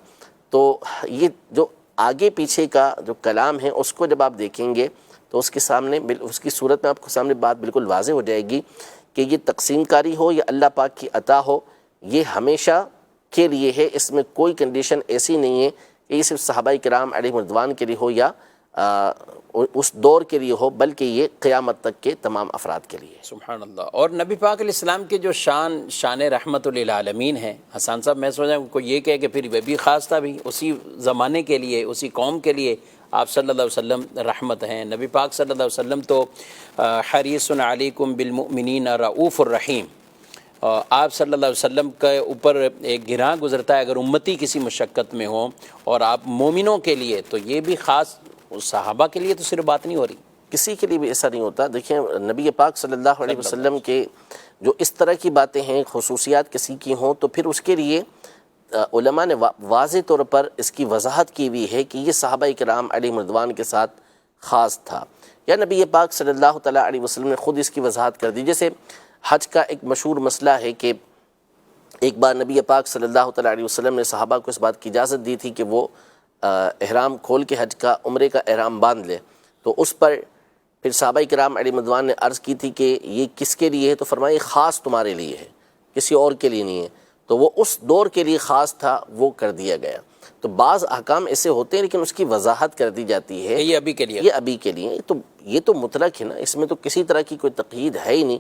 تو یہ جو آگے پیچھے کا جو کلام ہے اس کو جب آپ دیکھیں گے تو اس کے سامنے، اس کی صورت میں آپ کو سامنے بات بالکل واضح ہو جائے گی کہ یہ تقسیم کاری ہو یا اللہ پاک کی عطا ہو، یہ ہمیشہ کے لیے ہے، اس میں کوئی کنڈیشن ایسی نہیں ہے کہ یہ صرف صحابہ کرام علیہم رضوان کے لیے ہو یا اس دور کے لیے ہو، بلکہ یہ قیامت تک کے تمام افراد کے لیے۔ سبحان اللہ۔ اور نبی پاک علیہ السلام کے جو شان رحمت للعالمین ہے، حسان صاحب میں سوچا کو یہ کہے کہ پھر وہ بھی خاص تھا، بھی اسی زمانے کے لیے، اسی قوم کے لیے آپ صلی اللہ علیہ وسلم رحمت ہیں۔ نبی پاک صلی اللہ علیہ وسلم تو حریص علیکم بالمؤمنین رؤوف الرحیم، آپ صلی اللہ علیہ وسلم کے اوپر ایک گراں گزرتا ہے اگر امتی کسی مشقت میں ہو، اور آپ مومنوں کے لیے تو یہ بھی خاص، صحابہ کے لیے تو صرف بات نہیں ہو رہی، کسی کے لیے بھی ایسا نہیں ہوتا۔ دیکھیں نبی پاک صلی اللہ علیہ وسلم کے جو اس طرح کی باتیں ہیں، خصوصیات کسی کی ہوں، تو پھر اس کے لیے علماء نے واضح طور پر اس کی وضاحت کی ہوئی ہے کہ یہ صحابہ کرام علیہم رضوان کے ساتھ خاص تھا، یا نبی پاک صلی اللہ تعالیٰ علیہ وسلم نے خود اس کی وضاحت کر دی۔ جیسے حج کا ایک مشہور مسئلہ ہے کہ ایک بار نبی پاک صلی اللہ تعالیٰ علیہ وسلم نے صحابہ کو اس بات کی اجازت دی تھی کہ وہ احرام کھول کے حج کا، عمرے کا احرام باندھ لے، تو اس پر پھر صحابہ کرام علیہ رضوان نے عرض کی تھی کہ یہ کس کے لیے ہے، تو فرمایا یہ خاص تمہارے لیے ہے، کسی اور کے لیے نہیں ہے. تو وہ اس دور کے لیے خاص تھا، وہ کر دیا گیا. تو بعض احکام ایسے ہوتے ہیں لیکن اس کی وضاحت کر دی جاتی ہے یہ ابھی کے لیے، یہ ابھی کے لیے. تو یہ تو مطلق ہے نا، اس میں تو کسی طرح کی کوئی تقیید ہے ہی نہیں،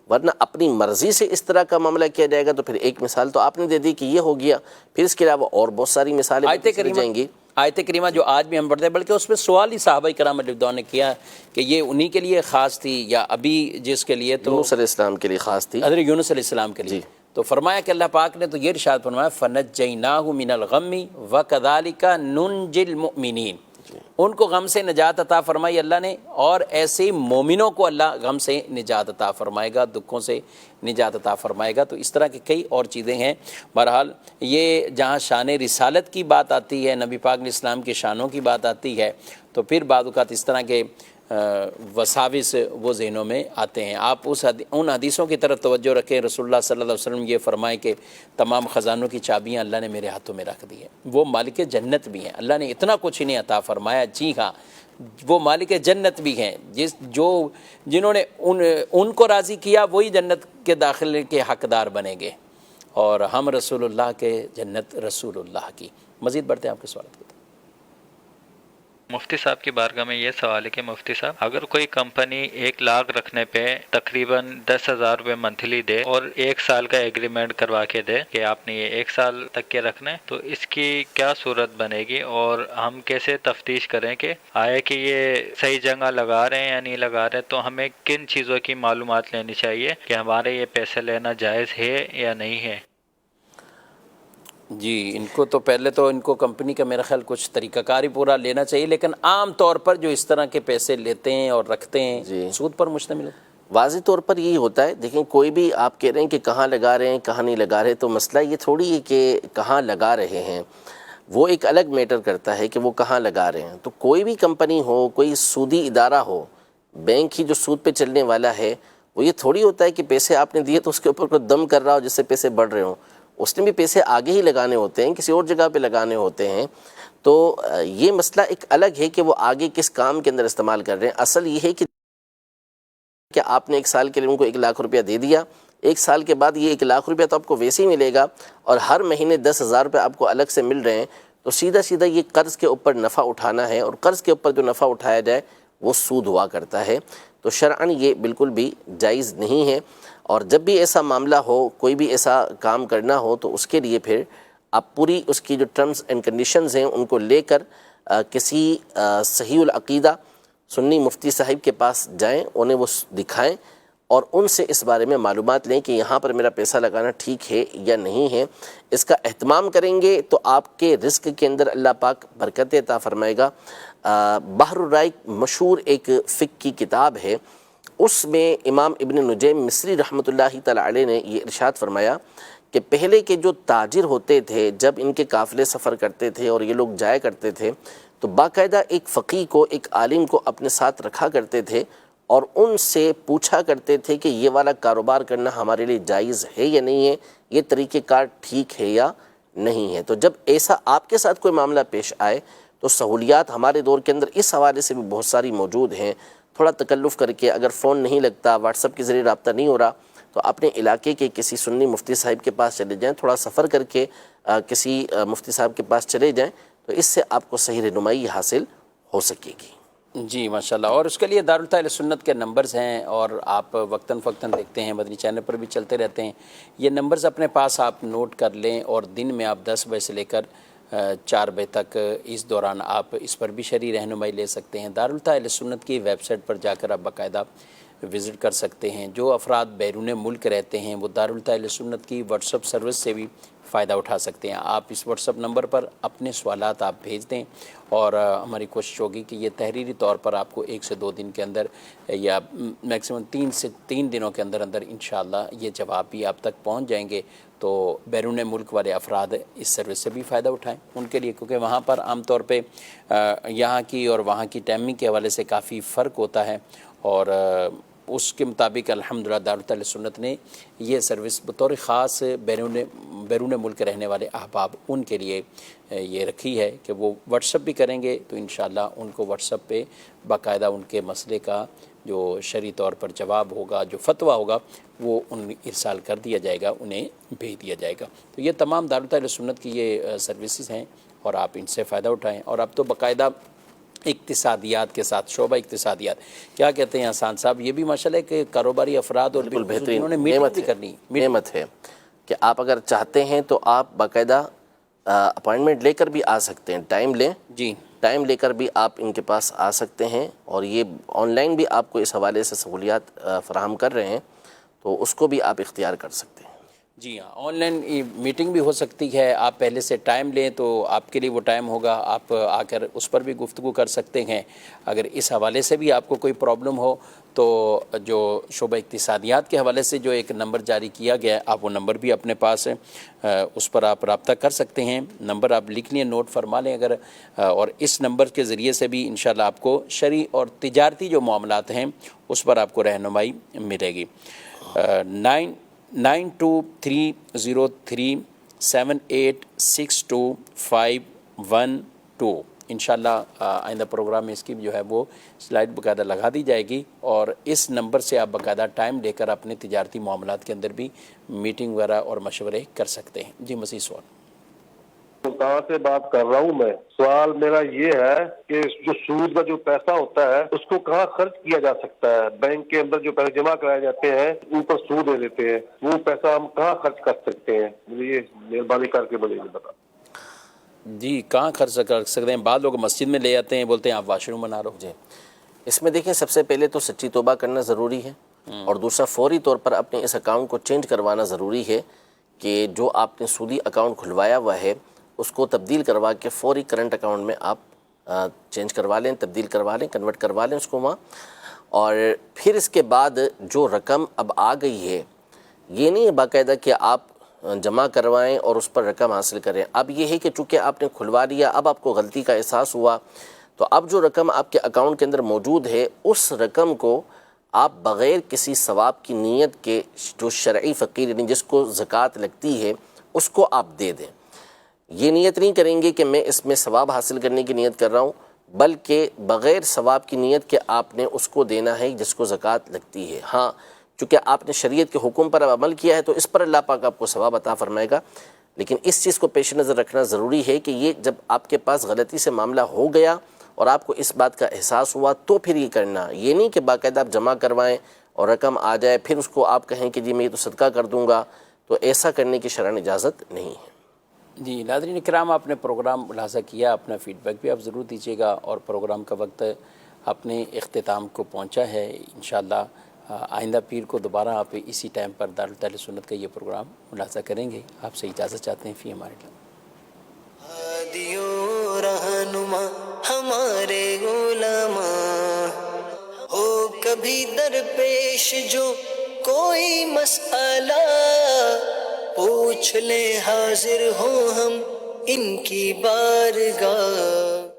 ورنہ اپنی مرضی سے اس طرح کا معاملہ کیا جائے گا تو پھر ایک مثال تو آپ نے دے دی کہ یہ ہو گیا، پھر اس کے علاوہ اور بہت ساری مثالیں مل جائیں گی. آیت کریمہ جو آج بھی ہم پڑھتے ہیں، بلکہ اس پہ سوال ہی صحابہ کرام رضی اللہ عنہ نے کیا کہ یہ انہی کے لیے خاص تھی یا ابھی جس کے لیے، تو یونس علیہ السلام کے لیے خاص تھی، حضرت یونس علیہ السلام کے لیے. تو فرمایا کہ اللہ پاک نے تو یہ ارشاد فرمایا فَنَجَّيْنَاهُ مِنَ الْغَمِّ وَكَذَلِكَ نُنْجِي الْمُؤْمِنِينَ. ان کو غم سے نجات عطا فرمائی اللہ نے، اور ایسے ہی مومنوں کو اللہ غم سے نجات عطا فرمائے گا، دکھوں سے نجات عطا فرمائے گا. تو اس طرح کی کئی اور چیزیں ہیں. بہرحال یہ جہاں شان رسالت کی بات آتی ہے، نبی پاک علیہ السلام کے شانوں کی بات آتی ہے، تو پھر بعض اوقات اس طرح کے وساوس وہ ذہنوں میں آتے ہیں. آپ ان حدیثوں کی طرف توجہ رکھیں. رسول اللہ صلی اللہ علیہ وسلم یہ فرمائے کہ تمام خزانوں کی چابیاں اللہ نے میرے ہاتھوں میں رکھ دی ہیں. وہ مالک جنت بھی ہیں، اللہ نے اتنا کچھ انہیں عطا فرمایا. جی ہاں، وہ مالک جنت بھی ہیں، جنہوں نے ان کو راضی کیا وہی جنت کے داخلے کے حقدار بنیں گے. اور ہم رسول اللہ کے، جنت رسول اللہ کی. مزید بڑھتے ہیں آپ کے سوالات کی. مفتی صاحب کی بارگاہ میں یہ سوال ہے کہ مفتی صاحب، اگر کوئی کمپنی 1 لاکھ رکھنے پہ تقریباً 10,000 روپے منتھلی دے اور 1 سال کا ایگریمنٹ کروا کے دے کہ آپ نے یہ 1 سال تک کے رکھنا ہے، تو اس کی کیا صورت بنے گی؟ اور ہم کیسے تفتیش کریں کہ آیا کہ یہ صحیح جگہ لگا رہے ہیں یا نہیں لگا رہے؟ تو ہمیں کن چیزوں کی معلومات لینی چاہیے کہ ہمارے یہ پیسے لینا جائز ہے یا نہیں ہے؟ جی، ان کو تو پہلے تو ان کو کمپنی کا میرا خیال کچھ طریقہ کار ہی پورا لینا چاہیے، لیکن عام طور پر جو اس طرح کے پیسے لیتے ہیں اور رکھتے ہیں سود پر مشتمل ہے. واضح طور پر یہی ہوتا ہے. دیکھیں، کوئی بھی آپ کہہ رہے ہیں کہ کہاں لگا رہے ہیں کہاں نہیں لگا رہے، تو مسئلہ یہ تھوڑی ہے کہ کہاں لگا رہے ہیں، وہ ایک الگ میٹر کرتا ہے کہ وہ کہاں لگا رہے ہیں. تو کوئی بھی کمپنی ہو، کوئی سودی ادارہ ہو، بینک ہی جو سود پہ چلنے والا ہے، وہ یہ تھوڑی ہوتا ہے کہ پیسے آپ نے دیے تو اس کے اوپر کوئی دم کر رہا ہو جس سے پیسے بڑھ رہے ہوں. اس نے بھی پیسے آگے ہی لگانے ہوتے ہیں، کسی اور جگہ پہ لگانے ہوتے ہیں. تو یہ مسئلہ ایک الگ ہے کہ وہ آگے کس کام کے اندر استعمال کر رہے ہیں. اصل یہ ہے کہ آپ نے 1 سال کے لیے ان کو 1 لاکھ روپیہ دے دیا، 1 سال کے بعد یہ 1 لاکھ روپیہ تو آپ کو ویسے ہی ملے گا، اور ہر مہینے 10,000 روپے آپ کو الگ سے مل رہے ہیں. تو سیدھا سیدھا یہ قرض کے اوپر نفع اٹھانا ہے، اور قرض کے اوپر جو نفع اٹھایا جائے وہ سود ہوا کرتا ہے. تو شرعاً یہ بالکل بھی جائز نہیں ہے. اور جب بھی ایسا معاملہ ہو، کوئی بھی ایسا کام کرنا ہو، تو اس کے لیے پھر آپ پوری اس کی جو ٹرمز اینڈ کنڈیشنز ہیں ان کو لے کر کسی صحیح العقیدہ سنی مفتی صاحب کے پاس جائیں، انہیں وہ دکھائیں اور ان سے اس بارے میں معلومات لیں کہ یہاں پر میرا پیسہ لگانا ٹھیک ہے یا نہیں ہے. اس کا اہتمام کریں گے تو آپ کے رزق کے اندر اللہ پاک برکت عطا فرمائے گا. بحر الرائق مشہور ایک فقہ کی کتاب ہے، اس میں امام ابن نجیم مصری رحمۃ اللہ تعالی علیہ نے یہ ارشاد فرمایا کہ پہلے کے جو تاجر ہوتے تھے، جب ان کے قافلے سفر کرتے تھے اور یہ لوگ جایا کرتے تھے، تو باقاعدہ ایک فقیہ کو، ایک عالم کو اپنے ساتھ رکھا کرتے تھے اور ان سے پوچھا کرتے تھے کہ یہ والا کاروبار کرنا ہمارے لیے جائز ہے یا نہیں ہے، یہ طریقہ کار ٹھیک ہے یا نہیں ہے. تو جب ایسا آپ کے ساتھ کوئی معاملہ پیش آئے تو سہولیات ہمارے دور کے اندر اس حوالے سے بھی بہت ساری موجود ہیں. تھوڑا تکلف کر کے، اگر فون نہیں لگتا، واٹس ایپ کے ذریعے رابطہ نہیں ہو رہا، تو اپنے علاقے کے کسی سنی مفتی صاحب کے پاس چلے جائیں، تھوڑا سفر کر کے کسی مفتی صاحب کے پاس چلے جائیں، تو اس سے آپ کو صحیح رہنمائی حاصل ہو سکے گی. جی ماشاءاللہ. اور اس کے لیے دارالفتہ اہل سنت کے نمبرز ہیں، اور آپ وقتاً فوقتاً دیکھتے ہیں، مدنی چینل پر بھی چلتے رہتے ہیں. یہ نمبرز اپنے پاس آپ نوٹ کر لیں، اور دن میں آپ 10 بجے سے لے کر 4 بجے تک اس دوران آپ اس پر بھی شرعی رہنمائی لے سکتے ہیں. دارالفتہ اہل سنت کی ویب سائٹ پر جا کر آپ باقاعدہ وزٹ کر سکتے ہیں. جو افراد بیرون ملک رہتے ہیں وہ دارالفتہ اہل سنت کی واٹس ایپ سروس سے بھی فائدہ اٹھا سکتے ہیں. آپ اس واٹس ایپ نمبر پر اپنے سوالات آپ بھیج دیں، اور ہماری کوشش ہوگی کہ یہ تحریری طور پر آپ کو 1 سے 2 دن کے اندر، یا میکسیمم 3 سے 3 دنوں کے اندر اندر انشاءاللہ یہ جواب بھی آپ تک پہنچ جائیں گے. تو بیرون ملک والے افراد اس سروس سے بھی فائدہ اٹھائیں ان کے لیے، کیونکہ وہاں پر عام طور پہ یہاں کی اور وہاں کی ٹائمنگ کے حوالے سے کافی فرق ہوتا ہے، اور اس کے مطابق الحمدللہ دارالہدایۃ اہل سنت نے یہ سروس بطور خاص بیرون ملک رہنے والے احباب ان کے لیے یہ رکھی ہے کہ وہ واٹس اپ بھی کریں گے تو انشاءاللہ ان کو واٹس اپ پہ باقاعدہ ان کے مسئلے کا جو شرعی طور پر جواب ہوگا، جو فتویٰ ہوگا، وہ ان ارسال کر دیا جائے گا، انہیں بھیج دیا جائے گا۔ تو یہ تمام دارالہدایۃ اہل سنت کی یہ سروسز ہیں اور آپ ان سے فائدہ اٹھائیں۔ اور اب تو باقاعدہ اقتصادیات کے ساتھ شعبہ اقتصادیات کیا کہتے ہیں حسان صاحب، یہ بھی ماشاءاللہ کہ کاروباری افراد اور بالکل بہترین نعمت بھی کرنی نعمت ہے کہ آپ اگر چاہتے ہیں تو آپ باقاعدہ اپائنٹمنٹ لے کر بھی آ سکتے ہیں، ٹائم لیں جی، ٹائم لے کر بھی آپ ان کے پاس آ سکتے ہیں، اور یہ آن لائن بھی آپ کو اس حوالے سے سہولیات فراہم کر رہے ہیں تو اس کو بھی آپ اختیار کر سکتے ہیں۔ جی ہاں، آن لائن میٹنگ بھی ہو سکتی ہے، آپ پہلے سے ٹائم لیں تو آپ کے لیے وہ ٹائم ہوگا، آپ آ کر اس پر بھی گفتگو کر سکتے ہیں۔ اگر اس حوالے سے بھی آپ کو کوئی پرابلم ہو تو جو شعبہ اقتصادیات کے حوالے سے جو ایک نمبر جاری کیا گیا ہے، آپ وہ نمبر بھی اپنے پاس ہے، اس پر آپ رابطہ کر سکتے ہیں۔ نمبر آپ لکھ لیں، نوٹ فرما لیں اگر، اور اس نمبر کے ذریعے سے بھی انشاءاللہ آپ کو شرعی اور تجارتی جو معاملات ہیں اس پر آپ کو رہنمائی ملے گی۔ 9230386251 انشاءاللہ آئندہ پروگرام میں اس کی جو ہے وہ سلائڈ باقاعدہ لگا دی جائے گی، اور اس نمبر سے آپ باقاعدہ ٹائم لے کر اپنے تجارتی معاملات کے اندر بھی میٹنگ وغیرہ اور مشورے کر سکتے ہیں۔ جی مزید سوال؟ کہاں سے بات کر رہا ہوں میں؟ سوال میرا یہ ہے کہ جو سود کا جو پیسہ ہوتا ہے اس کو کہاں خرچ کیا جا سکتا ہے؟ بینک کے اندر جو پیسے جمع کرائے جاتے ہیں ان پر سود دے دیتے ہیں، وہ پیسہ ہم کہاں خرچ کر سکتے ہیں؟ مجھے یہ مہربانی کر کے بولے بتا۔ جی کہاں خرچ کر سکتے ہیں؟ بعض لوگ مسجد میں لے آتے ہیں، بولتے ہیں آپ واش روم بنا رہو۔ جی اس میں دیکھیں، سب سے پہلے تو سچی توبہ کرنا ضروری ہے، اور دوسرا فوری طور پر اپنے اس اکاؤنٹ کو چینج کروانا ضروری ہے کہ جو آپ نے سودی اکاؤنٹ کھلوایا ہوا ہے اس کو تبدیل کروا کے فوری کرنٹ اکاؤنٹ میں آپ چینج کروا لیں، تبدیل کروا لیں، کنورٹ کروا لیں اس کو وہاں۔ اور پھر اس کے بعد جو رقم اب آ گئی ہے، یہ نہیں ہے باقاعدہ کہ آپ جمع کروائیں اور اس پر رقم حاصل کریں۔ اب یہ ہے کہ چونکہ آپ نے کھلوا لیا، اب آپ کو غلطی کا احساس ہوا، تو اب جو رقم آپ کے اکاؤنٹ کے اندر موجود ہے اس رقم کو آپ بغیر کسی ثواب کی نیت کے، جو شرعی فقیر یعنی جس کو زکوٰۃ لگتی ہے، اس کو آپ دے دیں۔ یہ نیت نہیں کریں گے کہ میں اس میں ثواب حاصل کرنے کی نیت کر رہا ہوں، بلکہ بغیر ثواب کی نیت کے آپ نے اس کو دینا ہے جس کو زکوٰۃ لگتی ہے۔ ہاں چونکہ آپ نے شریعت کے حکم پر عمل کیا ہے تو اس پر اللہ پاک آپ کو ثواب عطا فرمائے گا، لیکن اس چیز کو پیش نظر رکھنا ضروری ہے کہ یہ جب آپ کے پاس غلطی سے معاملہ ہو گیا اور آپ کو اس بات کا احساس ہوا تو پھر یہ کرنا، یہ نہیں کہ باقاعدہ آپ جمع کروائیں اور رقم آ جائے پھر اس کو آپ کہیں کہ جی میں یہ تو صدقہ کر دوں گا، تو ایسا کرنے کی شرعاً اجازت نہیں ہے۔ جی ناظرین کرام، آپ نے پروگرام ملاحظہ کیا، اپنا فیڈ بیک بھی آپ ضرور دیجیے گا، اور پروگرام کا وقت اپنے اختتام کو پہنچا ہے۔ انشاءاللہ آئندہ پیر کو دوبارہ آپ اسی ٹائم پر دارالہدایۃ اہل سنت کا یہ پروگرام ملاحظہ کریں گے۔ آپ سے اجازت چاہتے ہیں، فی امان اللہ۔ ہادیو رہنما ہمارے علماء، ہو کبھی درپیش جو کوئی مسئلہ، پوچھ لے حاضر ہوں ہم ان کی بارگاہ۔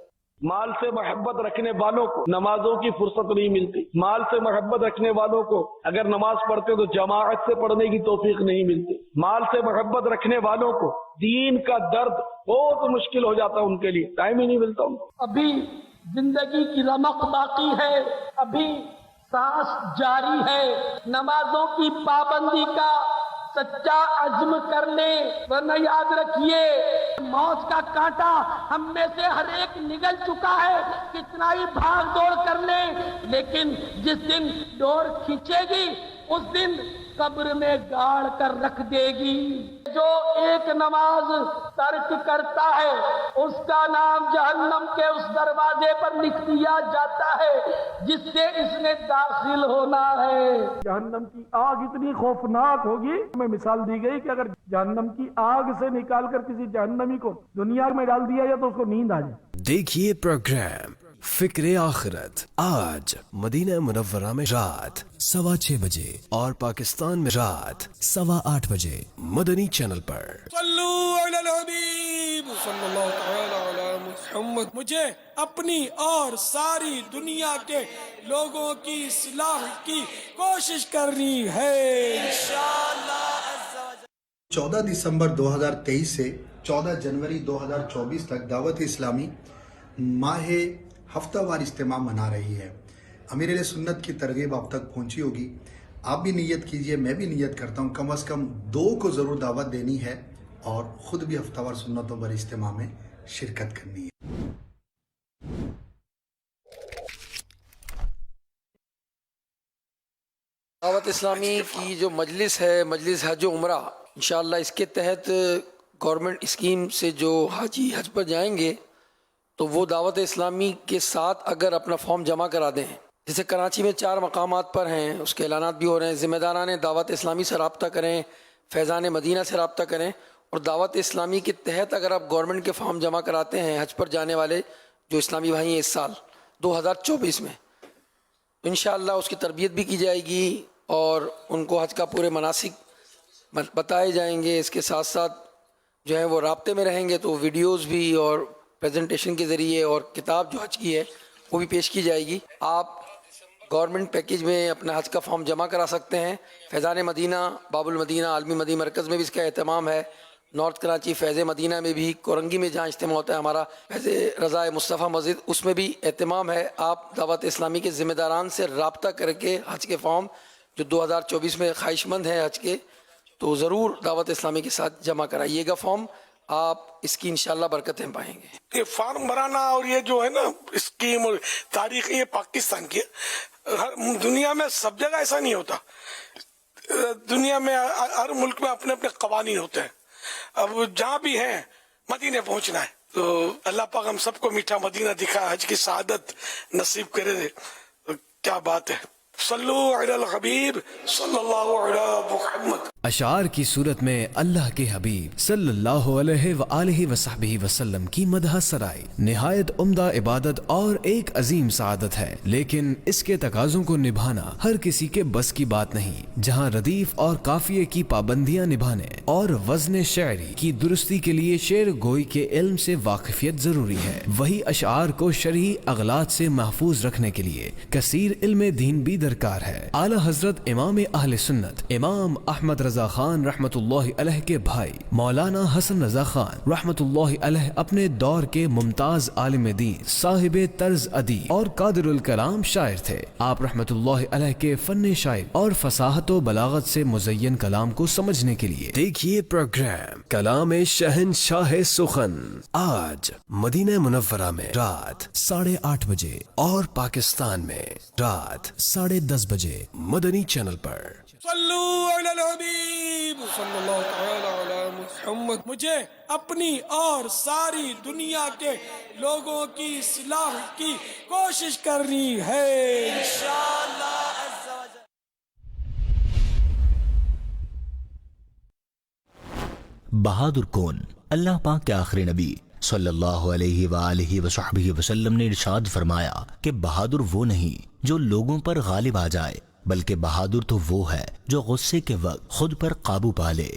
مال سے محبت رکھنے والوں کو نمازوں کی فرصت نہیں ملتی، مال سے محبت رکھنے والوں کو اگر نماز پڑھتے تو جماعت سے پڑھنے کی توفیق نہیں ملتی، مال سے محبت رکھنے والوں کو دین کا درد بہت مشکل ہو جاتا ان کے لیے، ٹائم ہی نہیں ملتا ان کو۔ ابھی زندگی کی رمق باقی ہے، ابھی سانس جاری ہے، نمازوں کی پابندی کا سچا عزم کر لیں، ورنہ یاد رکھیے موت کا کانٹا ہم میں سے ہر ایک نگل چکا ہے، کتنا ہی بھاگ دوڑ کر لیں، لیکن جس دن ڈور کھینچے گی اس دن قبر میں گاڑ کر رکھ دے گی۔ جو ایک نماز ترک کرتا ہے اس کا نام جہنم کے اس دروازے پر لکھ دیا جاتا ہے جس سے اس نے داخل ہونا ہے۔ جہنم کی آگ اتنی خوفناک ہوگی، ہمیں مثال دی گئی کہ اگر جہنم کی آگ سے نکال کر کسی جہنمی کو دنیا میں ڈال دیا جائے تو اس کو نیند آ جائے۔ دیکھیے پروگرام فکر آخرت آج مدینہ منورہ میں رات 6:15 بجے اور پاکستان میں رات 8:15 بجے مدنی چینل پر۔ صلو علی الحبیب صلی اللہ تعالی علی محمد. مجھے اپنی اور ساری دنیا کے لوگوں کی اصلاح کی کوشش کرنی ہے انشاءاللہ. 14 دسمبر 2023 سے 14 جنوری 2024 تک دعوت اسلامی ماہ ہفتہ وار اجتماع منا رہی ہے. امیر اہل سنت کی ترغیب آپ تک پہنچی ہوگی. آپ بھی نیت کیجئے، میں بھی نیت کرتا ہوں، کم از کم 2 کو ضرور دعوت دینی ہے اور خود بھی ہفتہ وار سنتوں پر اجتماع میں شرکت کرنی ہے. دعوت اسلامی کی جو مجلس ہے، مجلس حج و عمرہ، انشاءاللہ اس کے تحت گورنمنٹ اسکیم سے جو حاجی حج پر جائیں گے تو وہ دعوت اسلامی کے ساتھ اگر اپنا فارم جمع کرا دیں، جیسے کراچی میں 4 مقامات پر ہیں، اس کے اعلانات بھی ہو رہے ہیں، ذمہ داران دعوت اسلامی سے رابطہ کریں، فیضان مدینہ سے رابطہ کریں، اور دعوت اسلامی کے تحت اگر آپ گورنمنٹ کے فارم جمع کراتے ہیں حج پر جانے والے جو اسلامی بھائی ہیں اس سال 2024 میں، انشاءاللہ اس کی تربیت بھی کی جائے گی اور ان کو حج کا پورے مناسک بتائے جائیں گے. اس کے ساتھ ساتھ جو ہے وہ رابطے میں رہیں گے تو ویڈیوز بھی اور پریزنٹیشن کے ذریعے اور کتاب جو حج کی ہے وہ بھی پیش کی جائے گی. آپ گورنمنٹ پیکیج میں اپنا حج کا فارم جمع کرا سکتے ہیں. فیضان مدینہ، باب المدینہ عالمی مدینہ مرکز میں بھی اس کا اہتمام ہے. نارتھ کراچی فیض مدینہ میں بھی، کورنگی میں جہاں اجتماع ہوتا ہے ہمارا فیض رضا مصطفیٰ مسجد، اس میں بھی اہتمام ہے. آپ دعوت اسلامی کے ذمہ داران سے رابطہ کر کے حج کے فارم جو 2024 میں خواہش مند ہیں حج کے، تو ضرور دعوت اسلامی کے ساتھ جمع کرائیے گا فارم. آپ اس کی انشاءاللہ برکتیں پائیں گے. یہ فارم بھرانا اور یہ جو ہے نا اسکیم اور تاریخ، یہ پاکستان کی ہے. دنیا میں سب جگہ ایسا نہیں ہوتا. دنیا میں ہر ملک میں اپنے اپنے قوانین ہوتے ہیں. اب جہاں بھی ہیں مدینے پہنچنا ہے تو اللہ پاک ہم سب کو میٹھا مدینہ دکھا، حج کی سعادت نصیب کرے دے. کیا بات ہے. صلو علی الحبیب صلی اللہ علی محمد. اشعار کی صورت میں اللہ کے حبیب صلی اللہ علیہ وآلہ وصحبہ وسلم کی مدح سرائی نہایت عمدہ عبادت اور ایک عظیم سعادت ہے، لیکن اس کے تقاضوں کو نبھانا ہر کسی کے بس کی بات نہیں. جہاں ردیف اور قافیے کی پابندیاں نبھانے اور وزن شعری کی درستی کے لیے شعر گوئی کے علم سے واقفیت ضروری ہے، وہی اشعار کو شرعی اغلاط سے محفوظ رکھنے کے لیے کثیر علم دین بھی درکار ہے. اعلی حضرت امام اہل سنت امام احمد رضا خان رحمت اللہ علیہ کے بھائی مولانا حسن رضا خان رحمت اللہ علیہ اپنے دور کے ممتاز عالم دین، صاحب طرز ادیب اور قادر الکلام شاعر تھے. آپ رحمت اللہ علیہ کے فن شاعر اور فصاحت و بلاغت سے مزین کلام کو سمجھنے کے لیے دیکھیے پروگرام کلام شہنشاہ سخن، آج مدینہ منورہ میں رات 8:30 بجے اور پاکستان میں رات 10:30 بجے مدنی چینل پر. صلو علی الحبیب صلی اللہ تعالی علی محمد. مجھے اپنی اور ساری دنیا کے لوگوں کی اصلاح کی کوشش کرنی ہے انشاءاللہ. بہادر کون؟ اللہ پاک کے آخری نبی صلی اللہ علیہ وآلہ وصحبہ وسلم نے ارشاد فرمایا کہ بہادر وہ نہیں جو لوگوں پر غالب آ جائے، بلکہ بہادر تو وہ ہے جو غصے کے وقت خود پر قابو پا لے.